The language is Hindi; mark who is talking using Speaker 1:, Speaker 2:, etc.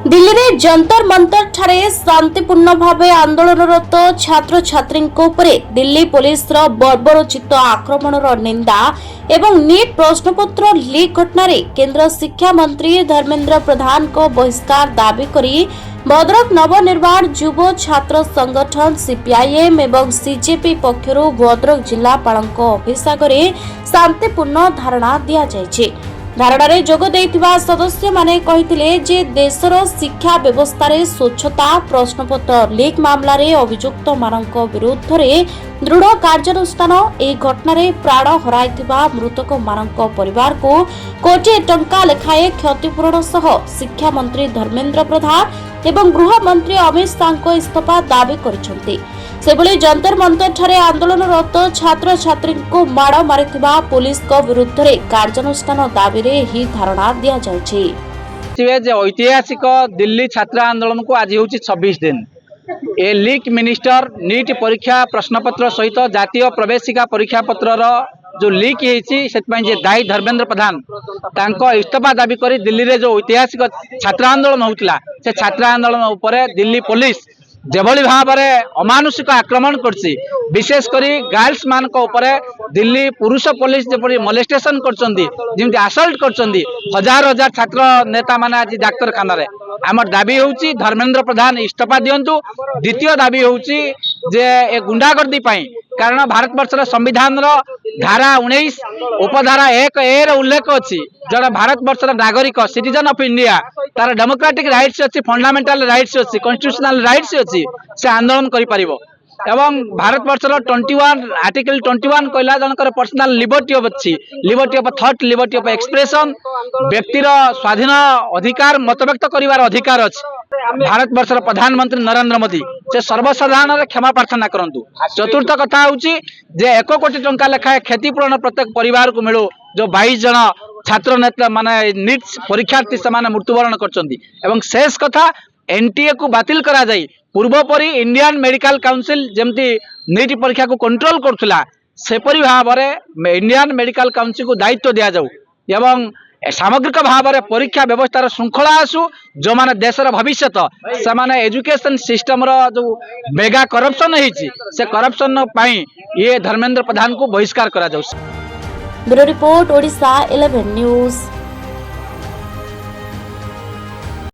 Speaker 1: दिल्ली में जंतर मंतर ठारे शांतिपूर्ण भावे आंदोलनरत छात्र छात्री दिल्ली पुलिस बर्बरोचित आक्रमण निंदा एवं नीट प्रश्नपत्र लीक घटना केंद्र शिक्षा मंत्री धर्मेंद्र प्रधान को बहिष्कार दाबी करी भद्रक नवनिर्माण युव छात्र संगठन सीपीआईएम एवं सीजेपी पक्षर भद्रक जिलापाल ऑफिस आगे शांतिपूर्ण धारणा दि जायछि। धारणारे जोग देइथिबा सदस्य माने कहिथिले जे देशर शिक्षा व्यवस्था रे स्वच्छता प्रश्नपत्र लीक मामला रे अभियुक्त मानक विरुद्ध रे दृढ़ कार्यानुष्ठान एही घटना रे प्राण हराइथिबा मृतक मानक परिवार को कोटी टंका लेखाए क्षतिपूरण सह शिक्षा मंत्री धर्मेंद्र प्रधान एवं गृह मंत्री अमित शाह इस्तीफा दाबी करिसंती। सेबले जंतर मंतर ठारे आंदोलनरत छात्र छात्री को माड़ मारिथिबा पुलिस को विरुद्ध रे कार्यानुष्ठान दाबी रे ही धारणा दिया जायछि।
Speaker 2: ऐतिहासिक दिल्ली छात्र आंदोलन को आज होछि 26 दिन। ए लीक मिनिस्टर नीट परीक्षा प्रश्नपत्र सहित जातीय प्रवेशिका परीक्षा पत्र जो लीक होती दायी धर्मेंद्र प्रधान तांको इस्तीफा दाबी करी दिल्ली रे जो ऐतिहासिक छात्र आंदोलन होता से छात्र आंदोलन उपरे दिल्ली पुलिस जेभली भाव में अमानुषिक आक्रमण करछि विशेष करी गर्ल्स मान दिल्ली पुरुष पुलिस जपरी मोलेस्टेशन करछंती आसल्ट करछंती हजार हजार छात्र नेता माने आज डाक्तरखाना रे आमर दाबी होउची धर्मेंद्र प्रधान इस्तीफा दियंतु। द्वितीय दाबी होउची जे ए गुंडागर्दी पाई कारण भारत वर्षर संविधान धारा 19 उपधारा 1 ए उल्लेख अच्छी जड़े भारत वर्षर नागरिक सिटीजन ऑफ इंडिया तार डेमोक्रेटिक राइट्स अच्छी फंडामेंटल राइट्स अच्छी कॉन्स्टिट्यूशनल राइट्स अच्छी से आंदोलन करि परिबो एवं भारत वर्षर 21 आर्टिकल 21 कहला जनकर पर्सनल लिबर्टी अच्छी liberty of thought liberty of expression व्यक्तिर स्वाधीन अधिकार मतव्यक्त करिवार अधिकार अच्छी। भारत वर्षर प्रधानमंत्री नरेंद्र मोदी से सर्वसाधारण क्षमा प्रार्थना करंतु। चतुर्थ कथा होउची जे 1 कोटी टंका लेखाए क्षतिपूरण प्रत्येक परिवार को मिलू जो 22 जन छात्र नेता माने नीट परीक्षार्थी से मृत्युवरण करछंती एवं शेष कथा एनटीए को बातिल करा जाई पूर्वपरी इंडियन मेडिकल काउंसिल जमती नीट परीक्षा को कंट्रोल करथुला सेपरी भाव में इंडियन मेडिकल काउंसिल को दायित्व दिया जाऊ एवं सामग्रिक भाव में परीक्षा व्यवस्था श्रृंखला आसू जो माने देशर भविष्य से माने एजुकेशन सिस्टम जो मेगा करप्शन होती से करप्शन पाई ये धर्मेंद्र प्रधान को बहिष्कार करा जाऊ।
Speaker 1: Bureau report Odisha 11 news.